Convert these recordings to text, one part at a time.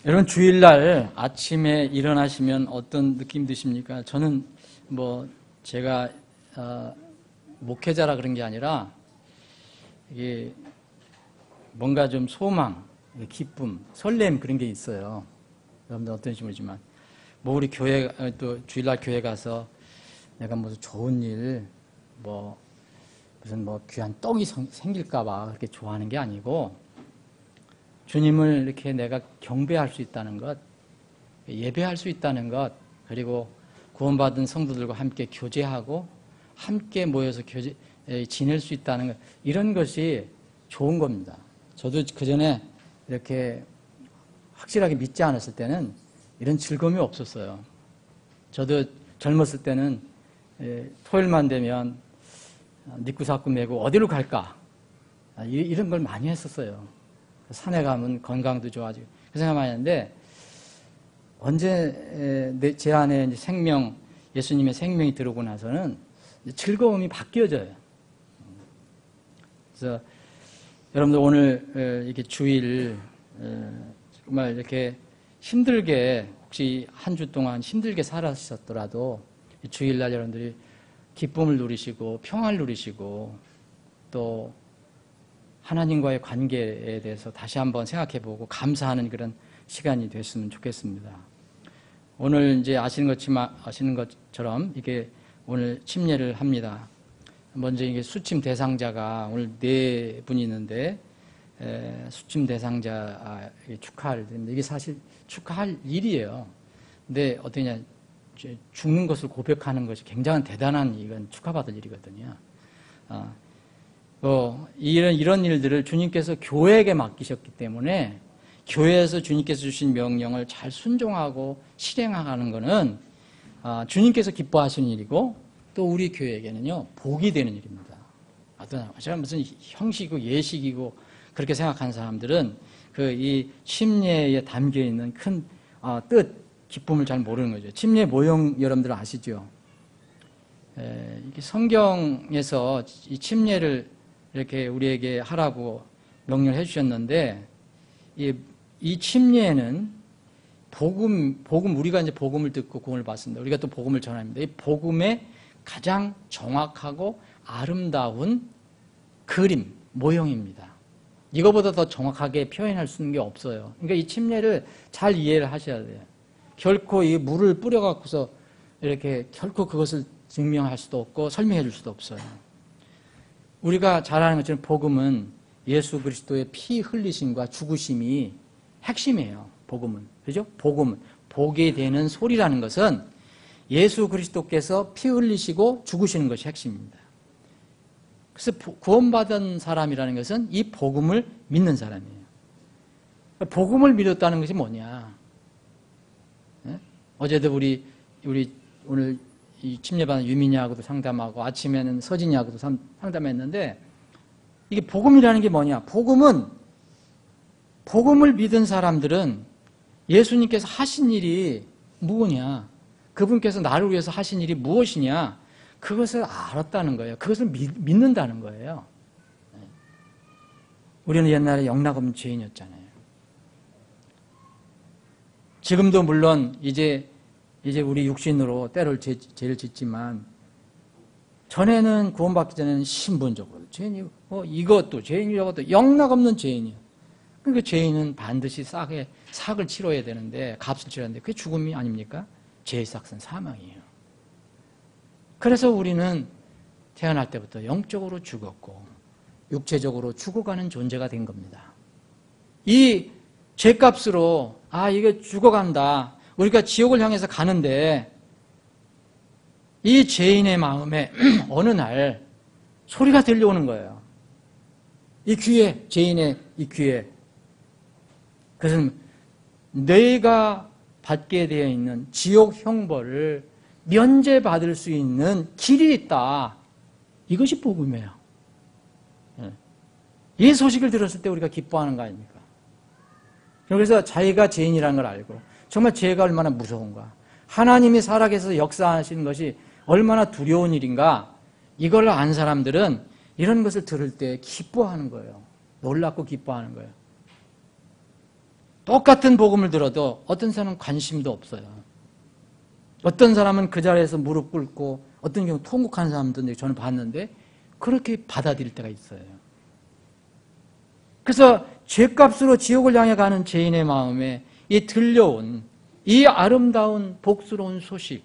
여러분 주일날 아침에 일어나시면 어떤 느낌 드십니까? 저는 제가 목회자라 그런 게 아니라 이게 뭔가 좀 소망, 기쁨, 설렘 그런 게 있어요. 여러분들 어떤지 모르지만 우리 교회 또 주일날 교회 가서 내가 무슨 좋은 일 무슨 귀한 떡이 생길까 봐 그렇게 좋아하는 게 아니고 주님을 이렇게 내가 경배할 수 있다는 것, 예배할 수 있다는 것, 그리고 구원받은 성도들과 함께 교제하고 함께 모여서 지낼 수 있다는 것, 이런 것이 좋은 겁니다. 저도 그전에 이렇게 확실하게 믿지 않았을 때는 이런 즐거움이 없었어요. 저도 젊었을 때는 토요일만 되면 니꾸사꾸 메고 어디로 갈까? 이런 걸 많이 했었어요. 산에 가면 건강도 좋아지고 그 생각 많이 했는데 언제 제 안에 이제 생명, 예수님의 생명이 들어오고 나서는 즐거움이 바뀌어져요. 그래서 여러분들 오늘 이렇게 주일 정말 이렇게 힘들게 혹시 한 주 동안 힘들게 살았었더라도 주일날 여러분들이 기쁨을 누리시고 평화를 누리시고 또 하나님과의 관계에 대해서 다시 한번 생각해보고 감사하는 그런 시간이 됐으면 좋겠습니다. 오늘 이제 아시는 것처럼 이게 오늘 침례를 합니다. 먼저 이게 수침 대상자가 오늘 4분이 있는데 수침 대상자 축하를 드립니다. 이게 사실 축하할 일이에요. 근데 어떠냐, 죽는 것을 고백하는 것이 굉장한 대단한 이건 축하받을 일이거든요. 이런 일들을 주님께서 교회에게 맡기셨기 때문에 교회에서 주님께서 주신 명령을 잘 순종하고 실행하는 것은 주님께서 기뻐하시는 일이고 또 우리 교회에게는요 복이 되는 일입니다. 제가 무슨 형식이고 예식이고 그렇게 생각하는 사람들은 이 침례에 담겨 있는 큰 뜻, 기쁨을 잘 모르는 거죠. 침례 모형 여러분들 아시죠? 이게 성경에서 이 침례를 이렇게 우리에게 하라고 명령을 해주셨는데, 이 침례에는 우리가 이제 복음을 듣고 구원을 받습니다. 우리가 또 복음을 전합니다. 이 복음의 가장 정확하고 아름다운 그림, 모형입니다. 이거보다 더 정확하게 표현할 수 있는 게 없어요. 그러니까 이 침례를 잘 이해를 하셔야 돼요. 결코 이 물을 뿌려갖고서 이렇게 결코 그것을 증명할 수도 없고 설명해 줄 수도 없어요. 우리가 잘 아는 것처럼 복음은 예수 그리스도의 피 흘리심과 죽으심이 핵심이에요. 복음은. 그죠? 복음은. 보게 되는 소리라는 것은 예수 그리스도께서 피 흘리시고 죽으시는 것이 핵심입니다. 그래서 구원받은 사람이라는 것은 이 복음을 믿는 사람이에요. 복음을 믿었다는 것이 뭐냐? 어제도 우리 오늘 이 침례받은 유민이하고도 상담하고 아침에는 서진이하고도 상담했는데 이게 복음이라는 게 뭐냐? 복음을 믿은 사람들은 예수님께서 하신 일이 무엇이냐? 그분께서 나를 위해서 하신 일이 무엇이냐? 그것을 알았다는 거예요. 그것을 믿는다는 거예요. 우리는 옛날에 영락없는 죄인이었잖아요. 지금도 물론 이제 우리 육신으로 때를 죄를 짓지만 전에는 구원받기 전에는 신분적으로 죄인이고 이것도 죄인이고 저것도 영락없는 죄인이에요. 그러니까 죄인은 반드시 삭을 치러야 되는데 값을 치러야 되는데 그게 죽음이 아닙니까? 죄의 삭은 사망이에요. 그래서 우리는 태어날 때부터 영적으로 죽었고 육체적으로 죽어가는 존재가 된 겁니다. 이 죄값으로 이게 죽어간다. 우리가 지옥을 향해서 가는데 이 죄인의 마음에 어느 날 소리가 들려오는 거예요. 이 귀에, 죄인의 이 귀에. 그것은 내가 받게 되어 있는 지옥 형벌을 면제받을 수 있는 길이 있다. 이것이 복음이에요. 이 소식을 들었을 때 우리가 기뻐하는 거 아닙니까? 그래서 자기가 죄인이라는 걸 알고 정말 죄가 얼마나 무서운가, 하나님이 살아계셔서 역사하시는 것이 얼마나 두려운 일인가, 이걸 안 사람들은 이런 것을 들을 때 기뻐하는 거예요. 놀랍고 기뻐하는 거예요. 똑같은 복음을 들어도 어떤 사람은 관심도 없어요. 어떤 사람은 그 자리에서 무릎 꿇고 어떤 경우 통곡하는 사람도 저는 봤는데 그렇게 받아들일 때가 있어요. 그래서 죄값으로 지옥을 향해 가는 죄인의 마음에 이 들려온 이 아름다운 복스러운 소식,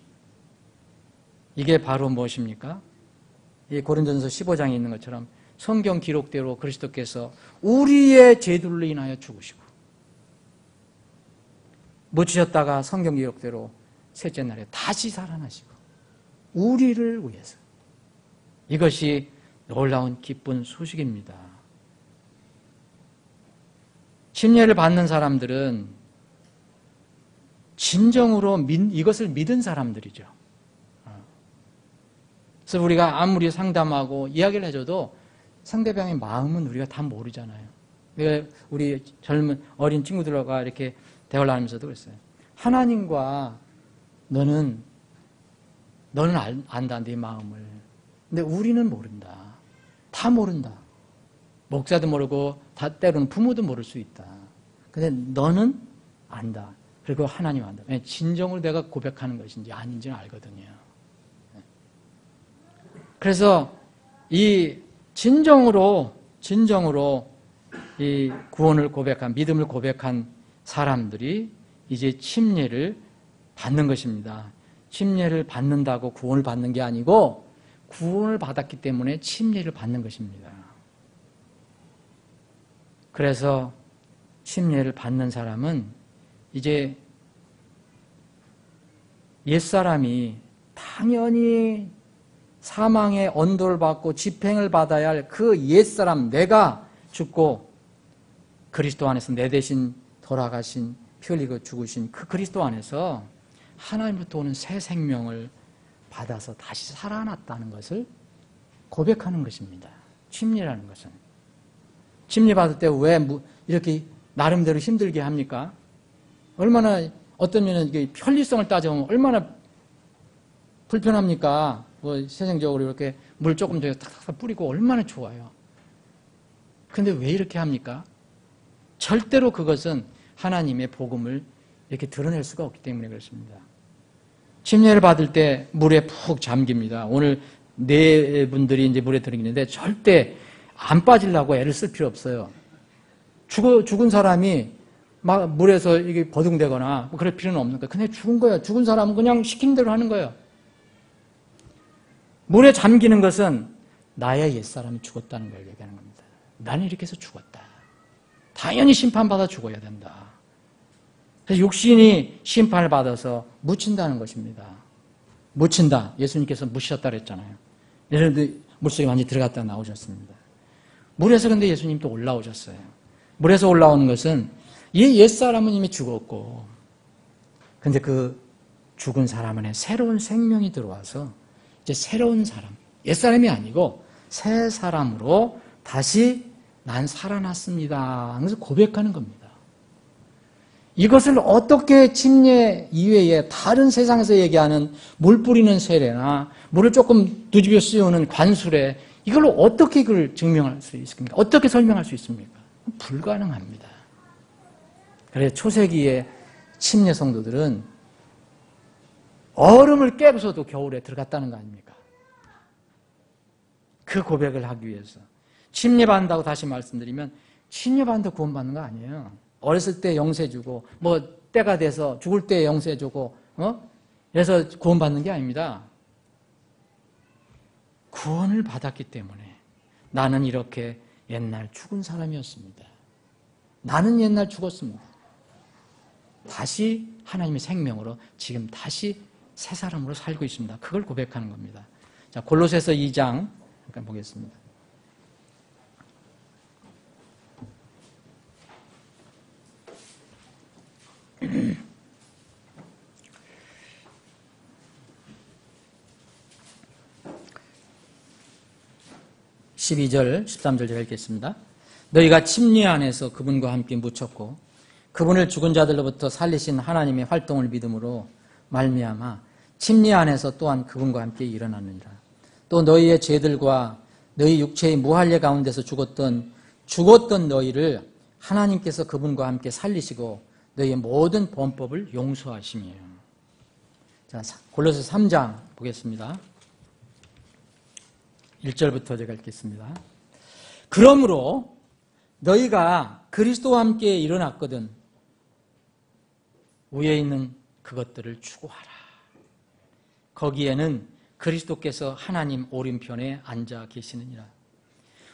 이게 바로 무엇입니까? 이 고린도전서 15장에 있는 것처럼 성경 기록대로 그리스도께서 우리의 죄들로 인하여 죽으시고 묻히셨다가 성경 기록대로 셋째 날에 다시 살아나시고 우리를 위해서, 이것이 놀라운 기쁜 소식입니다. 침례를 받는 사람들은 진정으로 이것을 믿은 사람들이죠. 그래서 우리가 아무리 상담하고 이야기를 해줘도 상대방의 마음은 우리가 다 모르잖아요. 우리 젊은 어린 친구들과 이렇게 대화를 하면서도 그랬어요. 하나님과 너는 안다, 네 마음을. 근데 우리는 모른다. 다 모른다. 목사도 모르고 때로는 부모도 모를 수 있다. 근데 너는 안다. 그리고 하나님 안다. 진정으로 내가 고백하는 것인지 아닌지는 알거든요. 그래서 이 진정으로 이 구원을 고백한, 믿음을 고백한 사람들이 이제 침례를 받는 것입니다. 침례를 받는다고 구원을 받는 게 아니고 구원을 받았기 때문에 침례를 받는 것입니다. 그래서 침례를 받는 사람은 이제 옛사람이 당연히 사망의 언도를 받고 집행을 받아야 할 그 옛사람, 내가 죽고 그리스도 안에서 내 대신 돌아가신, 피 흘리고 죽으신 그 그리스도 안에서 하나님으로부터 오는 새 생명을 받아서 다시 살아났다는 것을 고백하는 것입니다. 침례라는 것은. 침례 받을 때 왜 이렇게 나름대로 힘들게 합니까? 얼마나, 어떤 면은 이게 편리성을 따져보면 얼마나 불편합니까? 세상적으로 이렇게 물 조금 더 탁탁 뿌리고 얼마나 좋아요. 근데 왜 이렇게 합니까? 절대로 그것은 하나님의 복음을 이렇게 드러낼 수가 없기 때문에 그렇습니다. 침례를 받을 때 물에 푹 잠깁니다. 오늘 네 분들이 이제 물에 들어있는데 절대 안 빠지려고 애를 쓸 필요 없어요. 죽은 사람이 막 물에서 이게 버둥대거나 그럴 필요는 없는 거예요. 그냥 죽은 거예요. 죽은 사람은 그냥 시키는 대로 하는 거예요. 물에 잠기는 것은 나의 옛사람이 죽었다는 걸 얘기하는 겁니다. 나는 이렇게 해서 죽었다. 당연히 심판받아 죽어야 된다. 그래서 육신이 심판을 받아서 묻힌다는 것입니다. 묻힌다. 예수님께서 묻히셨다 그랬잖아요. 예수님도 물속에 많이 들어갔다 나오셨습니다. 물에서 근데 예수님 또 올라오셨어요. 물에서 올라오는 것은 이 옛사람은 이미 죽었고, 근데 그 죽은 사람 안에 새로운 생명이 들어와서 이제 새로운 사람, 옛사람이 아니고 새 사람으로 다시 난 살아났습니다. 그래서 고백하는 겁니다. 이것을 어떻게 침례 이외에 다른 세상에서 얘기하는 물 뿌리는 세례나 물을 조금 뒤집어 씌우는 관수례, 이걸로 어떻게 그걸 증명할 수 있습니까? 어떻게 설명할 수 있습니까? 불가능합니다. 그래서 초세기의 침례 성도들은 얼음을 깨고서도 겨울에 들어갔다는 거 아닙니까? 그 고백을 하기 위해서. 침례받는다고 다시 말씀드리면 침례받는다고 구원받는 거 아니에요. 어렸을 때 영세 주고 때가 돼서 죽을 때 영세 주고 그래서 구원받는 게 아닙니다. 구원을 받았기 때문에 나는 이렇게 옛날 죽은 사람이었습니다. 나는 옛날 죽었습니다. 다시 하나님의 생명으로 지금 다시 새 사람으로 살고 있습니다. 그걸 고백하는 겁니다. 자, 골로새서 2장 잠깐 보겠습니다. (12절) (13절) 제가 읽겠습니다. 너희가 침례 안에서 그분과 함께 묻혔고 그분을 죽은 자들로부터 살리신 하나님의 활동을 믿음으로 말미암아 침례 안에서 또한 그분과 함께 일어났느니라. 또 너희의 죄들과 너희 육체의 무할례 가운데서 죽었던 너희를 하나님께서 그분과 함께 살리시고 너희의 모든 범법을 용서하심이에요. 자, 골로새 3장 보겠습니다. 1절부터 제가 읽겠습니다. 그러므로 너희가 그리스도와 함께 일어났거든 위에 있는 그것들을 추구하라. 거기에는 그리스도께서 하나님 오른편에 앉아 계시느니라.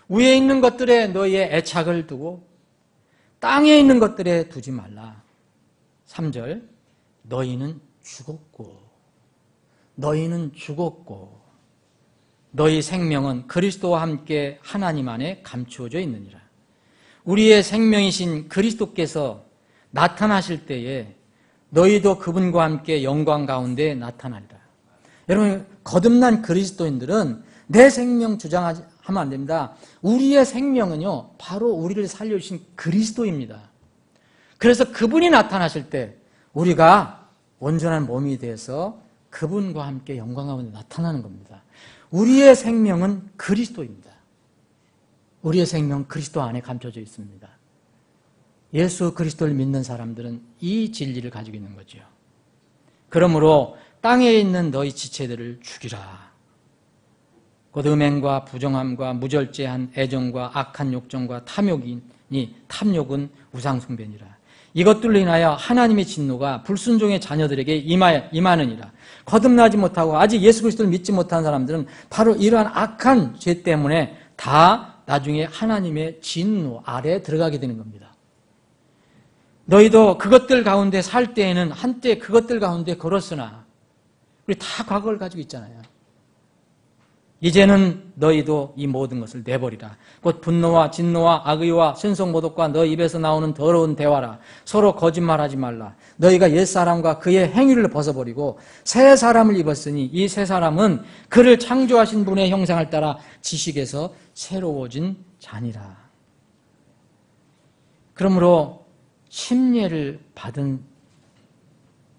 위에 있는 것들에 너희의 애착을 두고 땅에 있는 것들에 두지 말라. 3절 너희는 죽었고 너희 생명은 그리스도와 함께 하나님 안에 감추어져 있느니라. 우리의 생명이신 그리스도께서 나타나실 때에 너희도 그분과 함께 영광 가운데 나타나리라. 여러분, 거듭난 그리스도인들은 내 생명 주장하면 안 됩니다. 우리의 생명은요, 바로 우리를 살려주신 그리스도입니다. 그래서 그분이 나타나실 때 우리가 온전한 몸이 돼서 그분과 함께 영광 가운데 나타나는 겁니다. 우리의 생명은 그리스도입니다. 우리의 생명은 그리스도 안에 감춰져 있습니다. 예수 그리스도를 믿는 사람들은 이 진리를 가지고 있는 거죠. 그러므로 땅에 있는 너희 지체들을 죽이라. 곧 음행과 부정함과 무절제한 애정과 악한 욕정과 탐욕은 우상숭배니라. 이것들로 인하여 하나님의 진노가 불순종의 자녀들에게 임하느니라. 거듭나지 못하고 아직 예수 그리스도를 믿지 못한 사람들은 바로 이러한 악한 죄 때문에 다 나중에 하나님의 진노 아래에 들어가게 되는 겁니다. 너희도 그것들 가운데 살 때에는 한때 그것들 가운데 걸었으나 우리 다 과거를 가지고 있잖아요. 이제는 너희도 이 모든 것을 내버리라. 곧 분노와 진노와 악의와 신성모독과 너 입에서 나오는 더러운 대화라. 서로 거짓말하지 말라. 너희가 옛사람과 그의 행위를 벗어버리고 새 사람을 입었으니 이 새 사람은 그를 창조하신 분의 형상을 따라 지식에서 새로워진 자니라. 그러므로 침례를 받은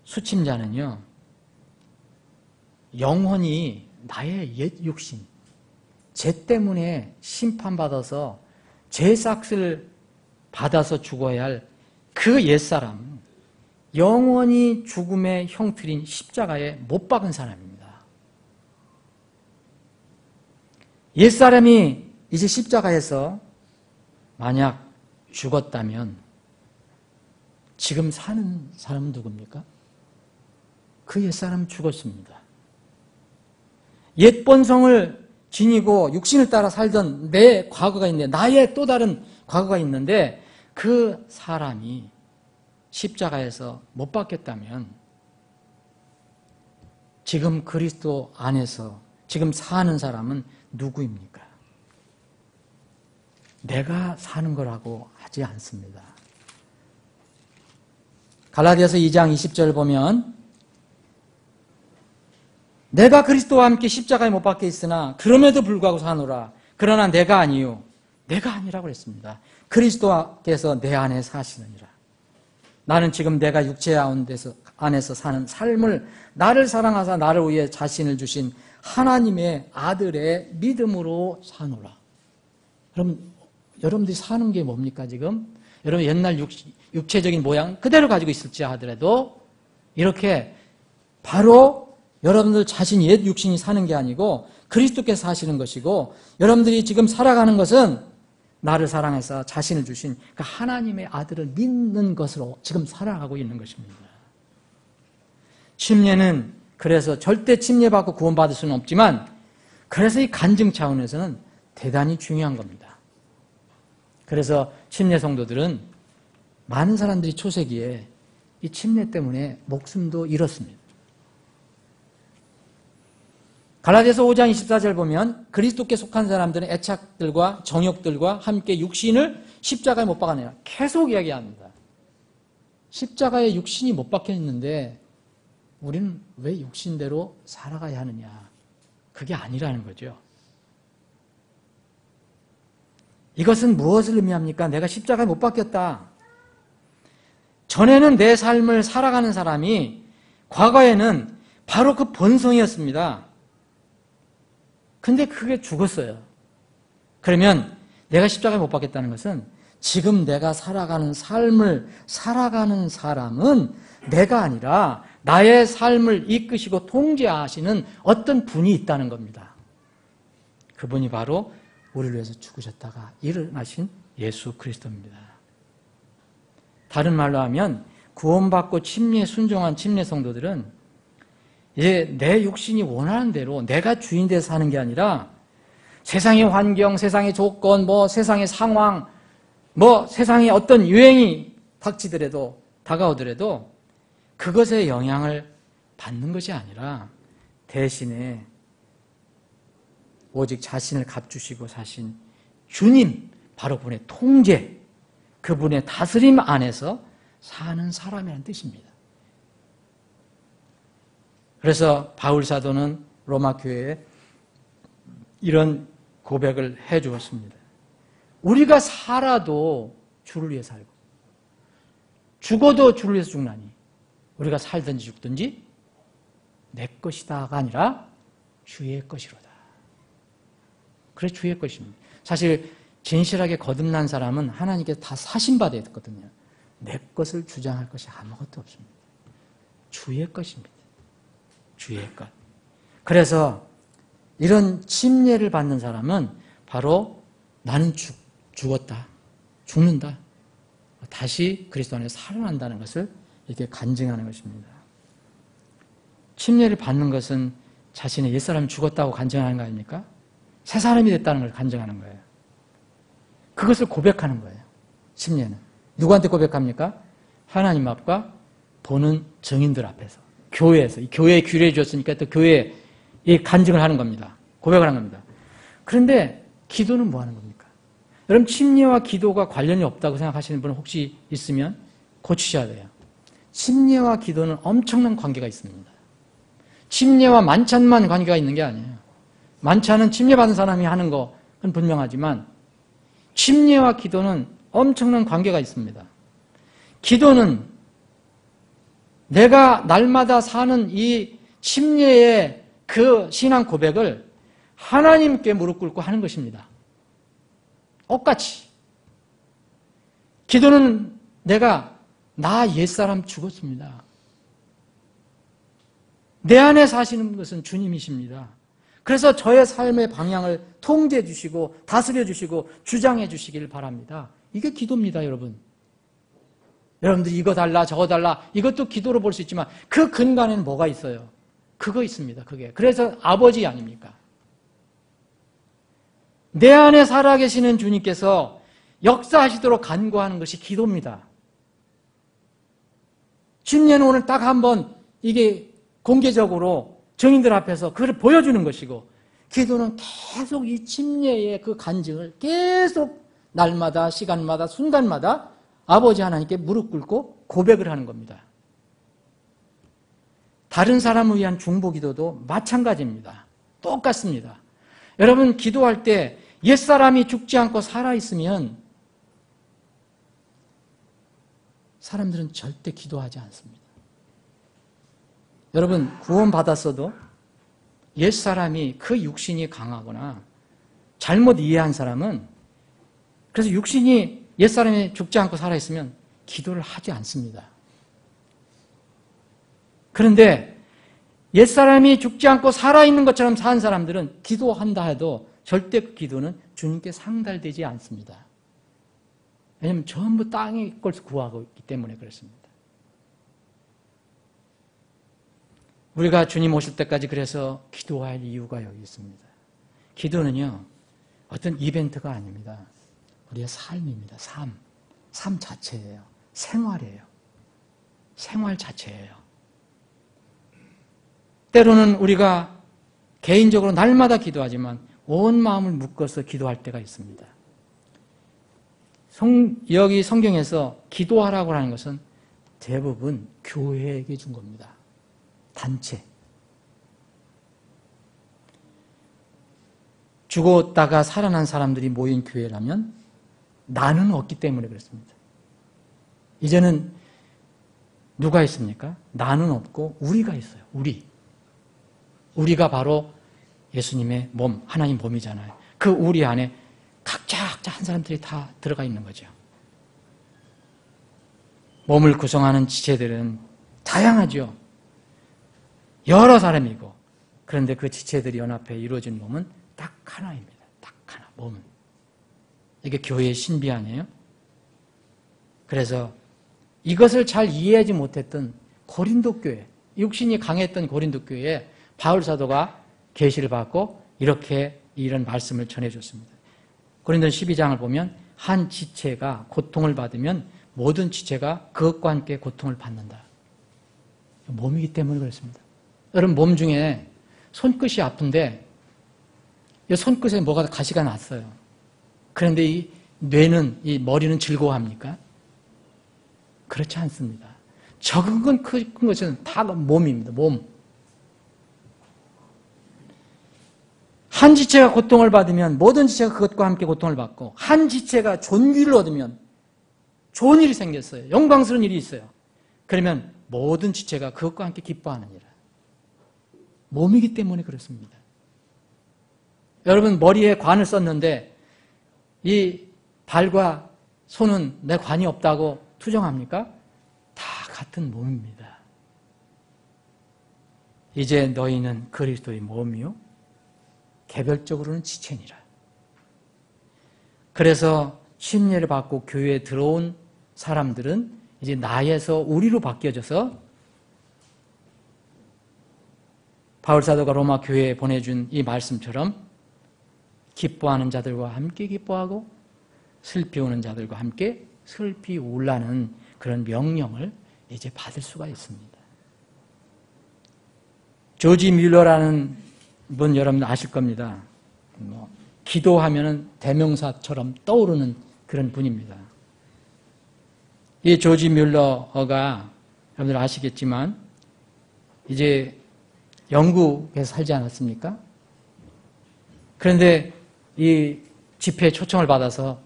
수침자는요, 영혼이 나의 옛 육신, 죄 때문에 심판받아서 죄삭을 받아서 죽어야 할 그 옛사람, 영원히 죽음의 형틀인 십자가에 못 박은 사람입니다. 옛사람이 이제 십자가에서 만약 죽었다면 지금 사는 사람은 누굽니까? 그 옛사람은 죽었습니다. 옛 본성을 지니고 육신을 따라 살던 내 과거가 있는데, 나의 또 다른 과거가 있는데 그 사람이 십자가에서 못 박혔다면 지금 그리스도 안에서 지금 사는 사람은 누구입니까? 내가 사는 거라고 하지 않습니다. 갈라디아서 2장 20절 보면 내가 그리스도와 함께 십자가에 못 박혀 있으나 그럼에도 불구하고 사노라. 그러나 내가 아니요, 내가 아니라고 했습니다. 그리스도께서 내 안에 사시느니라. 나는 지금 내가 육체 안에서 사는 삶을 나를 사랑하사 나를 위해 자신을 주신 하나님의 아들의 믿음으로 사노라. 그럼 여러분들이 사는 게 뭡니까 지금? 여러분 옛날 육체적인 모양 그대로 가지고 있을지 하더라도 이렇게 바로 여러분들 자신 옛 육신이 사는 게 아니고 그리스도께서 사시는 것이고, 여러분들이 지금 살아가는 것은 나를 사랑해서 자신을 주신 그 하나님의 아들을 믿는 것으로 지금 살아가고 있는 것입니다. 침례는 그래서 절대 침례받고 구원받을 수는 없지만, 그래서 이 간증 차원에서는 대단히 중요한 겁니다. 그래서 침례 성도들은 많은 사람들이 초세기에 이 침례 때문에 목숨도 잃었습니다. 갈라디아서 5장 24절 보면 그리스도께 속한 사람들은 애착들과 정욕들과 함께 육신을 십자가에 못 박아내라. 계속 이야기합니다. 십자가에 육신이 못 박혀 있는데 우리는 왜 육신대로 살아가야 하느냐? 그게 아니라는 거죠. 이것은 무엇을 의미합니까? 내가 십자가에 못 박혔다. 전에는 내 삶을 살아가는 사람이 과거에는 바로 그 본성이었습니다. 근데 그게 죽었어요. 그러면 내가 십자가에 못 박혔다는 것은 지금 내가 살아가는 삶을 살아가는 사람은 내가 아니라 나의 삶을 이끄시고 통제하시는 어떤 분이 있다는 겁니다. 그분이 바로 우리를 위해서 죽으셨다가 일어나신 예수 그리스도입니다. 다른 말로 하면 구원받고 침례에 순종한 침례 성도들은 이제 내 육신이 원하는 대로 내가 주인 돼서 사는 게 아니라 세상의 환경, 세상의 조건, 세상의 상황, 세상에 어떤 유행이 닥치더라도, 다가오더라도 그것에 영향을 받는 것이 아니라 대신에 오직 자신을 값주시고 사신 주님, 바로 그분의 통제, 그분의 다스림 안에서 사는 사람이라는 뜻입니다. 그래서 바울 사도는 로마 교회에 이런 고백을 해 주었습니다. 우리가 살아도 주를 위해 살고 죽어도 주를 위해서 죽나니 우리가 살든지 죽든지 내 것이다가 아니라 주의 것이로다. 그래 주의 것입니다. 사실 진실하게 거듭난 사람은 하나님께 다 사신받아야 됐거든요. 내 것을 주장할 것이 아무것도 없습니다. 주의 것입니다. 주의 것. 그래서 이런 침례를 받는 사람은 바로 나는 죽었다. 죽는다. 다시 그리스도 안에서 살아난다는 것을 이렇게 간증하는 것입니다. 침례를 받는 것은 자신의 옛사람이 죽었다고 간증하는 거 아닙니까? 새 사람이 됐다는 걸 간증하는 거예요. 그것을 고백하는 거예요. 침례는. 누구한테 고백합니까? 하나님 앞과 보는 증인들 앞에서. 교회에서. 교회에 규례해 주었으니까 또 교회에 간증을 하는 겁니다. 고백을 하는 겁니다. 그런데 기도는 뭐 하는 겁니까? 여러분 침례와 기도가 관련이 없다고 생각하시는 분 혹시 있으면 고치셔야 돼요. 침례와 기도는 엄청난 관계가 있습니다. 침례와 만찬만 관계가 있는 게 아니에요. 만찬은 침례받은 사람이 하는 건 분명하지만 침례와 기도는 엄청난 관계가 있습니다. 기도는 내가 날마다 사는 이 침례의 그 신앙 고백을 하나님께 무릎 꿇고 하는 것입니다. 똑같이. 기도는 내가 나 옛사람 죽었습니다. 내 안에 사시는 것은 주님이십니다. 그래서 저의 삶의 방향을 통제해 주시고 다스려 주시고 주장해 주시길 바랍니다. 이게 기도입니다, 여러분. 여러분들이 이거 달라 저거 달라 이것도 기도로 볼 수 있지만 그 근간에는 뭐가 있어요? 그거 있습니다. 그게. 그래서 아버지 아닙니까? 내 안에 살아계시는 주님께서 역사하시도록 간구하는 것이 기도입니다. 침례는 오늘 딱 한번 이게 공개적으로 증인들 앞에서 그걸 보여주는 것이고 기도는 계속 이 침례의 그 간증을 계속 날마다 시간마다 순간마다 아버지 하나님께 무릎 꿇고 고백을 하는 겁니다. 다른 사람을 위한 중보기도도 마찬가지입니다. 똑같습니다. 여러분 기도할 때 옛사람이 죽지 않고 살아있으면 사람들은 절대 기도하지 않습니다. 여러분 구원받았어도 옛사람이 그 육신이 강하거나 잘못 이해한 사람은 그래서 육신이 옛사람이 죽지 않고 살아있으면 기도를 하지 않습니다. 그런데 옛사람이 죽지 않고 살아있는 것처럼 산 사람들은 기도한다 해도 절대 그 기도는 주님께 상달되지 않습니다. 왜냐하면 전부 땅의 것을 구하고 있기 때문에 그렇습니다. 우리가 주님 오실 때까지 그래서 기도할 이유가 여기 있습니다. 기도는요, 어떤 이벤트가 아닙니다. 우리의 삶입니다. 삶 자체예요. 생활이에요. 생활 자체예요. 때로는 우리가 개인적으로 날마다 기도하지만 온 마음을 묶어서 기도할 때가 있습니다. 여기 성경에서 기도하라고 하는 것은 대부분 교회에게 준 겁니다. 단체. 죽었다가 살아난 사람들이 모인 교회라면 나는 없기 때문에 그렇습니다. 이제는 누가 있습니까? 나는 없고 우리가 있어요. 우리가 바로 예수님의 몸, 하나님 몸이잖아요. 그 우리 안에 각자 한 사람들이 다 들어가 있는 거죠. 몸을 구성하는 지체들은 다양하죠. 여러 사람이고, 그런데 그 지체들이 연합해 이루어진 몸은 딱 하나입니다. 딱 하나, 몸은. 이게 교회의 신비 아니에요? 그래서 이것을 잘 이해하지 못했던 고린도 교회, 육신이 강했던 고린도 교회에 바울 사도가 계시를 받고 이렇게 이런 말씀을 전해줬습니다. 고린도전 12장을 보면 한 지체가 고통을 받으면 모든 지체가 그것과 함께 고통을 받는다. 몸이기 때문에 그렇습니다. 여러분 몸 중에 손끝이 아픈데 이 손끝에 뭐가 가시가 났어요. 그런데 이 뇌는, 이 머리는 즐거워합니까? 그렇지 않습니다. 적은 건 큰 것은 다 몸입니다. 몸. 한 지체가 고통을 받으면 모든 지체가 그것과 함께 고통을 받고, 한 지체가 존귀를 얻으면 좋은 일이 생겼어요. 영광스러운 일이 있어요. 그러면 모든 지체가 그것과 함께 기뻐하느니라. 몸이기 때문에 그렇습니다. 여러분 머리에 관을 썼는데 이 발과 손은 내 관이 없다고 투정합니까? 다 같은 몸입니다. 이제 너희는 그리스도의 몸이요 개별적으로는 지체니라. 그래서 침례를 받고 교회에 들어온 사람들은 이제 나에서 우리로 바뀌어져서 바울 사도가 로마 교회에 보내준 이 말씀처럼 기뻐하는 자들과 함께 기뻐하고 슬피 우는 자들과 함께 슬피 울라는 그런 명령을 이제 받을 수가 있습니다. 조지 뮬러라는 분 여러분 아실 겁니다. 기도하면은 대명사처럼 떠오르는 그런 분입니다. 이 조지 뮬러가 여러분들 아시겠지만 이제 영국에서 살지 않았습니까? 그런데 이 집회에 초청을 받아서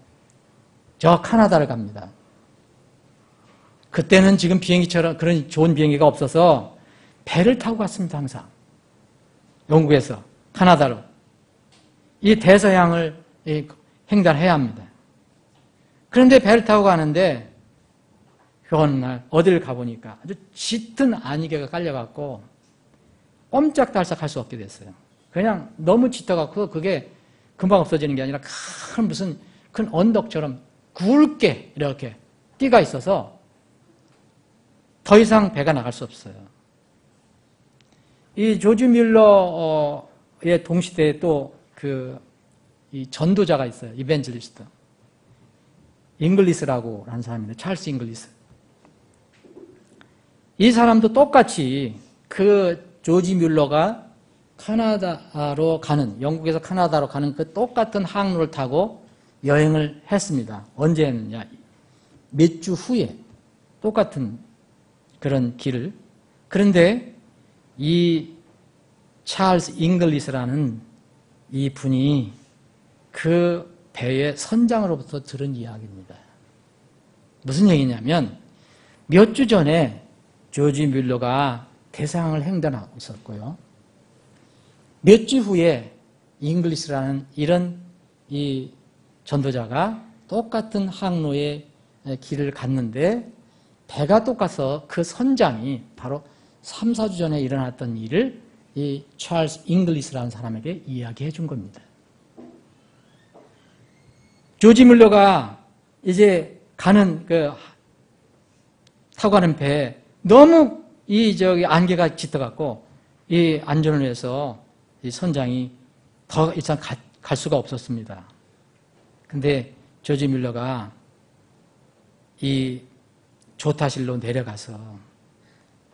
저 카나다를 갑니다. 그때는 지금 비행기처럼 그런 좋은 비행기가 없어서 배를 타고 갔습니다. 항상 영국에서 카나다로 이 대서양을 횡단해야 합니다. 그런데 배를 타고 가는데 어느 날 어디를 가보니까 아주 짙은 안개가 깔려갖고 꼼짝달싹 할 수 없게 됐어요. 그냥 너무 짙어갖고 그게 금방 없어지는 게 아니라 무슨 큰 언덕처럼 굵게 이렇게 띠가 있어서 더 이상 배가 나갈 수 없어요. 이 조지 뮬러의 동시대에 또 이 전도자가 있어요. 이벤젤리스트. 잉글리스라고 하는 사람인데, 찰스 잉글리스. 이 사람도 똑같이 그 조지 뮬러가 카나다로 가는, 영국에서 카나다로 가는 그 똑같은 항로를 타고 여행을 했습니다. 언제 했느냐. 몇 주 후에 똑같은 그런 길을. 그런데 이 찰스 잉글리스라는 이 분이 그 배의 선장으로부터 들은 이야기입니다. 무슨 얘기냐면 몇 주 전에 조지 뮬러가 대서양을 횡단하고 있었고요. 몇 주 후에 잉글리스라는 이런 이 전도자가 똑같은 항로의 길을 갔는데 배가 똑같아서 그 선장이 바로 3, 4주 전에 일어났던 일을 이 찰스 잉글리스라는 사람에게 이야기해 준 겁니다. 조지 뮬러가 이제 가는 타고 가는 배에 너무 안개가 짙어갖고 이 안전을 위해서 이 선장이 더 이상 갈 수가 없었습니다. 근데 조지 뮬러가 이 조타실로 내려가서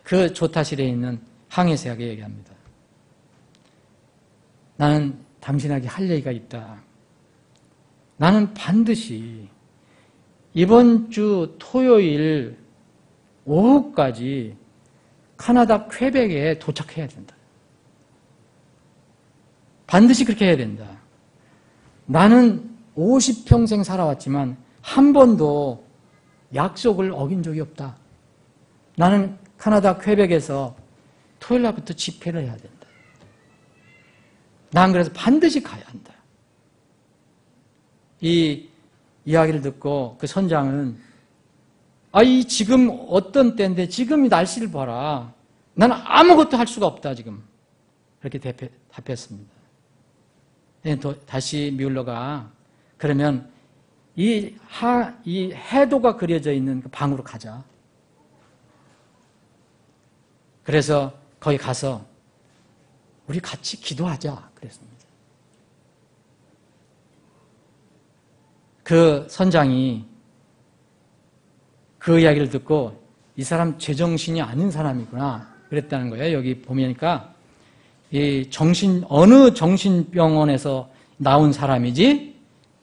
그 조타실에 있는 항해사에게 얘기합니다. 나는 당신에게 할 얘기가 있다. 나는 반드시 이번 주 토요일 오후까지 카나다 퀘벡에 도착해야 된다. 반드시 그렇게 해야 된다. 나는 50평생 살아왔지만 한 번도 약속을 어긴 적이 없다. 나는 카나다 퀘벡에서 토요일 날부터 집회를 해야 된다. 난 그래서 반드시 가야 한다. 이 이야기를 듣고 그 선장은 이 지금 어떤 때인데 지금 이 날씨를 봐라. 나는 아무것도 할 수가 없다 지금. 그렇게 답했습니다. 다시 뮬러가 그러면 이 해도가 그려져 있는 그 방으로 가자. 그래서 거기 가서 우리 같이 기도하자 그랬습니다. 그 선장이 그 이야기를 듣고 이 사람 제정신이 아닌 사람이구나 그랬다는 거예요. 여기 보니까 어느 정신병원에서 나온 사람이지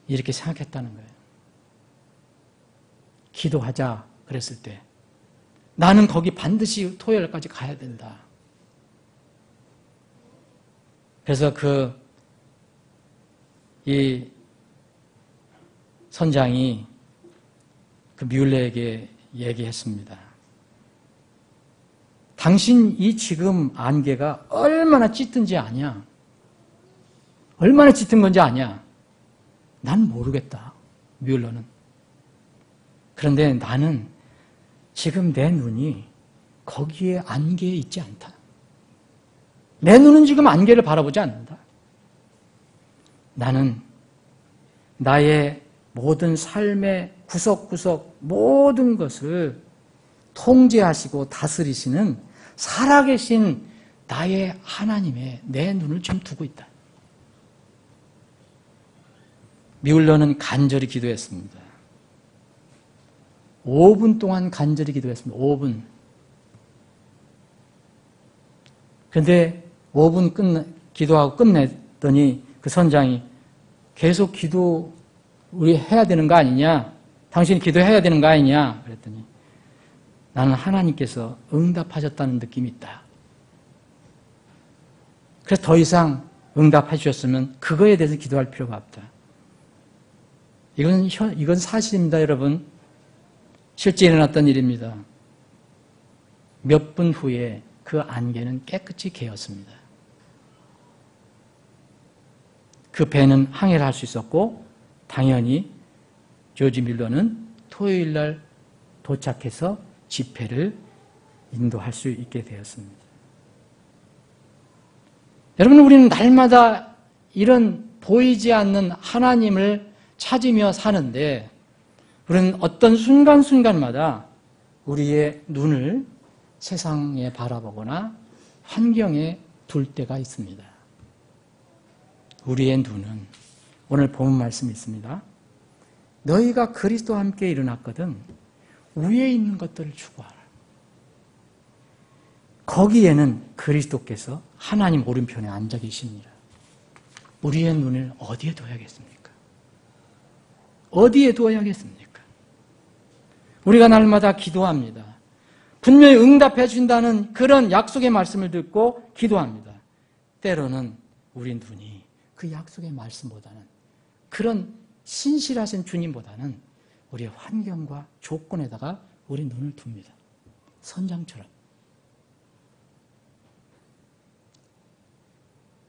이렇게 생각했다는 거예요. 기도하자 그랬을 때 나는 거기 반드시 토요일까지 가야 된다. 그래서 이 선장이 그 뮬러에게 얘기했습니다. 당신 이 지금 안개가 얼마나 짙은지 아냐? 얼마나 짙은 건지 아냐? 난 모르겠다. 뮬러는. 그런데 나는 지금 내 눈이 거기에 안개에 있지 않다. 내 눈은 지금 안개를 바라보지 않는다. 나는 나의 모든 삶의 구석구석 모든 것을 통제하시고 다스리시는 살아계신 나의 하나님의 내 눈을 지금 두고 있다. 뮬러는 간절히 기도했습니다. 5분 동안 간절히 기도했습니다. 5분. 그런데 5분 기도하고 끝냈더니 그 선장이 계속 우리 해야 되는 거 아니냐? 당신이 기도해야 되는 거 아니냐? 그랬더니 나는 하나님께서 응답하셨다는 느낌이 있다. 그래서 더 이상 응답해 주셨으면 그거에 대해서 기도할 필요가 없다. 이건 사실입니다, 여러분. 실제 일어났던 일입니다. 몇 분 후에 그 안개는 깨끗이 개었습니다. 그 배는 항해를 할 수 있었고 당연히 조지 뮬러는 토요일 날 도착해서 집회를 인도할 수 있게 되었습니다. 여러분, 우리는 날마다 이런 보이지 않는 하나님을 찾으며 사는데 우리는 어떤 순간순간마다 우리의 눈을 세상에 바라보거나 환경에 둘 때가 있습니다. 우리의 눈은 오늘 본 말씀이 있습니다. 너희가 그리스도와 함께 일어났거든 위에 있는 것들을 추구하라. 거기에는 그리스도께서 하나님 오른편에 앉아 계십니다. 우리의 눈을 어디에 둬야겠습니까? 어디에 두어야겠습니까? 우리가 날마다 기도합니다. 분명히 응답해 준다는 그런 약속의 말씀을 듣고 기도합니다. 때로는 우리 눈이 그 약속의 말씀보다는 그런 신실하신 주님보다는 우리의 환경과 조건에다가 우리 눈을 둡니다. 선장처럼.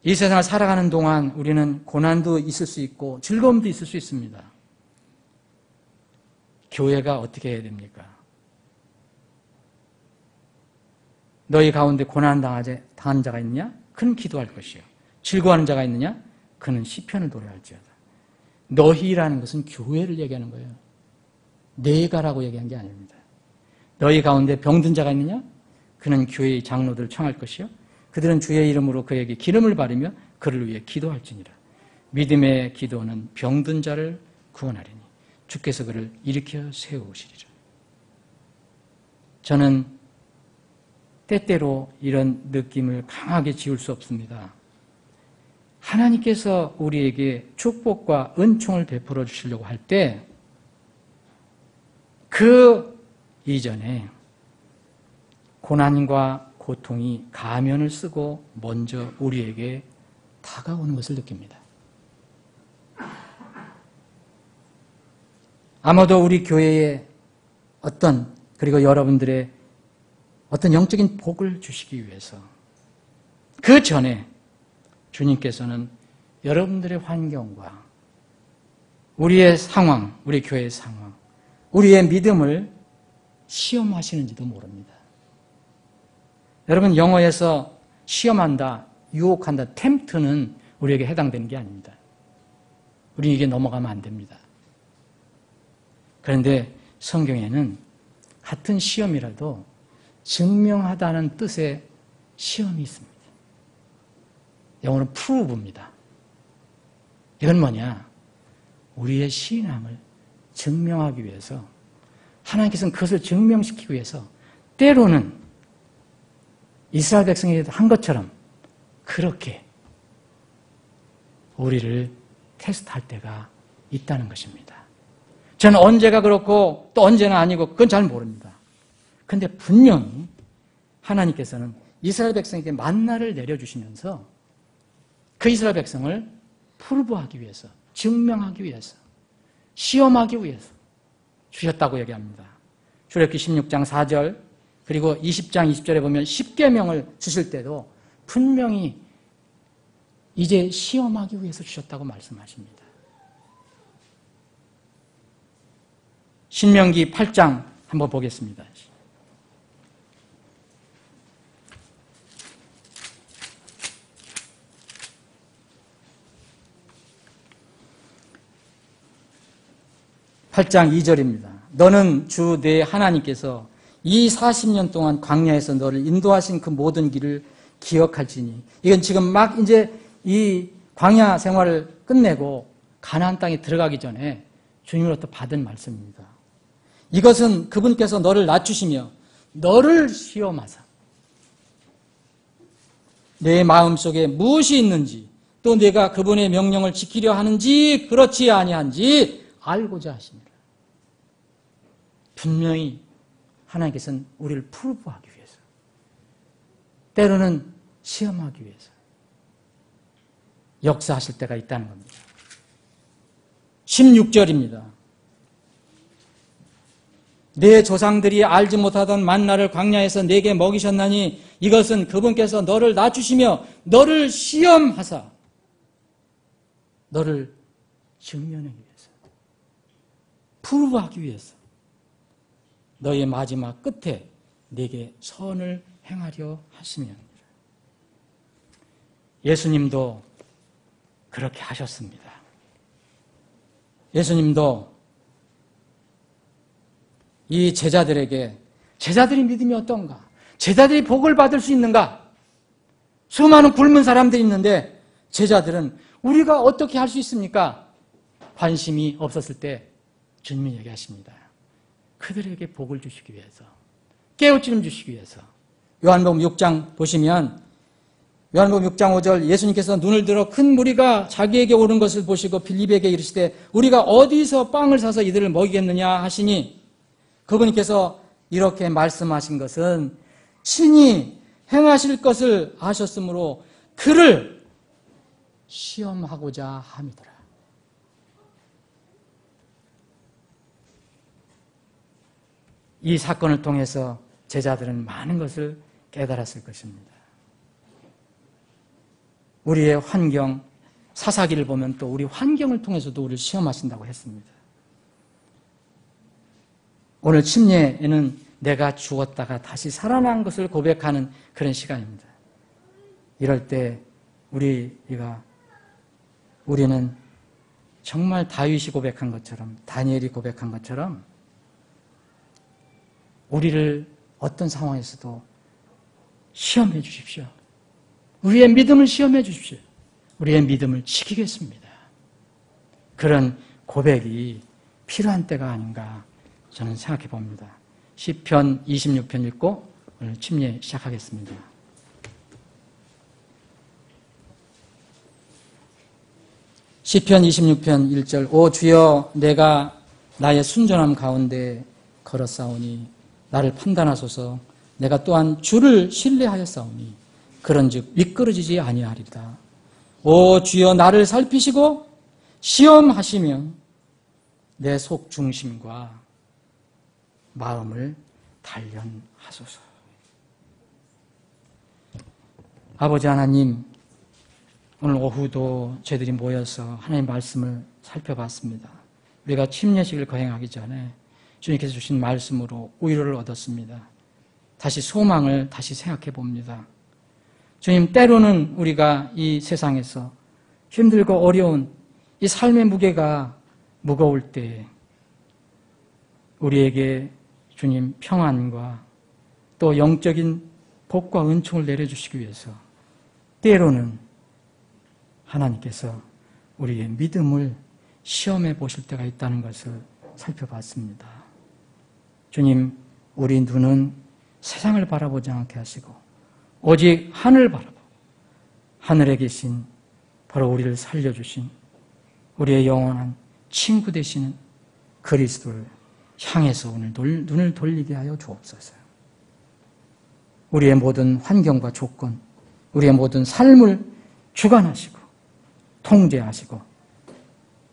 이 세상을 살아가는 동안 우리는 고난도 있을 수 있고 즐거움도 있을 수 있습니다. 교회가 어떻게 해야 됩니까? 너희 가운데 고난 당한 자가 있느냐? 그는 기도할 것이요. 즐거워하는 자가 있느냐? 그는 시편을 노래할지어다. 너희라는 것은 교회를 얘기하는 거예요. 내가라고 얘기한 게 아닙니다. 너희 가운데 병든 자가 있느냐? 그는 교회의 장로들을 청할 것이요. 그들은 주의 이름으로 그에게 기름을 바르며 그를 위해 기도할지니라. 믿음의 기도는 병든 자를 구원하리니 주께서 그를 일으켜 세우시리라. 저는 때때로 이런 느낌을 강하게 지울 수 없습니다. 하나님께서 우리에게 축복과 은총을 베풀어 주시려고 할 때 그 이전에 고난과 고통이 가면을 쓰고 먼저 우리에게 다가오는 것을 느낍니다. 아마도 우리 교회에 그리고 여러분들의 어떤 영적인 복을 주시기 위해서 그 전에 주님께서는 여러분들의 환경과 우리의 상황, 우리 교회의 상황, 우리의 믿음을 시험하시는지도 모릅니다. 여러분, 영어에서 시험한다, 유혹한다, 템프트는 우리에게 해당되는 게 아닙니다. 우리 이게 넘어가면 안 됩니다. 그런데 성경에는 같은 시험이라도 증명하다는 뜻의 시험이 있습니다. 영어는 prove입니다. 이건 뭐냐? 우리의 신앙을 증명하기 위해서, 하나님께서는 그것을 증명시키기 위해서 때로는 이스라엘 백성이 한 것처럼 그렇게 우리를 테스트할 때가 있다는 것입니다. 저는 언제가 그렇고 또 언제는 아니고 그건 잘 모릅니다. 그런데 분명히 하나님께서는 이스라엘 백성에게 만나를 내려주시면서 그 이스라엘 백성을 프루브하기 위해서, 증명하기 위해서, 시험하기 위해서 주셨다고 얘기합니다. 출애굽기 16장 4절 그리고 20장 20절에 보면 10계명을 주실 때도 분명히 이제 시험하기 위해서 주셨다고 말씀하십니다. 신명기 8장 한번 보겠습니다. (8장) 2절입니다. 너는 주 내 하나님께서 이 40년 동안 광야에서 너를 인도하신 그 모든 길을 기억할지니. 이건 지금 막 이제 이 광야 생활을 끝내고 가나안 땅에 들어가기 전에 주님으로부터 받은 말씀입니다. 이것은 그분께서 너를 낮추시며 너를 시험하사 내 마음속에 무엇이 있는지 또 내가 그분의 명령을 지키려 하는지 그렇지 아니한지 알고자 하십니다. 분명히 하나님께서는 우리를 프루브하기 위해서, 때로는 시험하기 위해서 역사하실 때가 있다는 겁니다. 16절입니다. 내 조상들이 알지 못하던 만나를 광야에서 내게 먹이셨나니 이것은 그분께서 너를 낮추시며 너를 시험하사 너를 증명하기 위해서, 프루브하기 위해서 너의 마지막 끝에 내게 선을 행하려 하시면. 예수님도 그렇게 하셨습니다. 예수님도 이 제자들에게, 제자들이 믿음이 어떤가? 제자들이 복을 받을 수 있는가? 수많은 굶은 사람들이 있는데 제자들은 우리가 어떻게 할 수 있습니까? 관심이 없었을 때 주님이 얘기하십니다. 그들에게 복을 주시기 위해서, 깨우침을 주시기 위해서. 요한복음 6장 보시면 요한복음 6장 5절 예수님께서 눈을 들어 큰 무리가 자기에게 오는 것을 보시고 빌립에게 이르시되 우리가 어디서 빵을 사서 이들을 먹이겠느냐 하시니 그분께서 이렇게 말씀하신 것은 친히 행하실 것을 아셨으므로 그를 시험하고자 함이더라. 이 사건을 통해서 제자들은 많은 것을 깨달았을 것입니다. 우리의 환경, 사사기를 보면 또 우리 환경을 통해서도 우리를 시험하신다고 했습니다. 오늘 침례에는 내가 죽었다가 다시 살아난 것을 고백하는 그런 시간입니다. 이럴 때 우리는 정말 다윗이 고백한 것처럼, 다니엘이 고백한 것처럼 우리를 어떤 상황에서도 시험해 주십시오. 우리의 믿음을 시험해 주십시오. 우리의 믿음을 지키겠습니다. 그런 고백이 필요한 때가 아닌가 저는 생각해 봅니다. 시편 26편 읽고 오늘 침례 시작하겠습니다. 시편 26편 1절 오 주여 내가 나의 순전함 가운데 걸었사오니 나를 판단하소서. 내가 또한 주를 신뢰하였사오니 그런즉 미끄러지지 아니하리다. 오 주여 나를 살피시고 시험하시며 내 속 중심과 마음을 단련하소서. 아버지 하나님, 오늘 오후도 저희들이 모여서 하나님 말씀을 살펴봤습니다. 우리가 침례식을 거행하기 전에 주님께서 주신 말씀으로 위로를 얻었습니다. 다시 소망을 다시 생각해 봅니다. 주님, 때로는 우리가 이 세상에서 힘들고 어려운 이 삶의 무게가 무거울 때 우리에게 주님 평안과 또 영적인 복과 은총을 내려주시기 위해서 때로는 하나님께서 우리의 믿음을 시험해 보실 때가 있다는 것을 살펴봤습니다. 주님, 우리 눈은 세상을 바라보지 않게 하시고 오직 하늘을 바라보고 하늘에 계신 바로 우리를 살려주신 우리의 영원한 친구 되시는 그리스도를 향해서 오늘 눈을 돌리게 하여 주옵소서. 우리의 모든 환경과 조건, 우리의 모든 삶을 주관하시고 통제하시고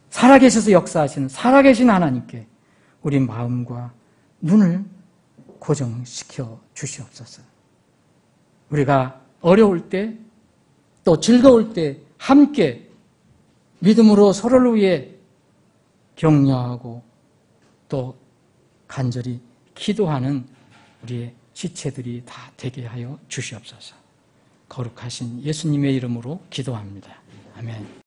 살아계셔서 역사하시는 살아계신 하나님께 우리 마음과 눈을 고정시켜 주시옵소서. 우리가 어려울 때 또 즐거울 때 함께 믿음으로 서로를 위해 격려하고 또 간절히 기도하는 우리의 지체들이 다 되게 하여 주시옵소서. 거룩하신 예수님의 이름으로 기도합니다. 아멘.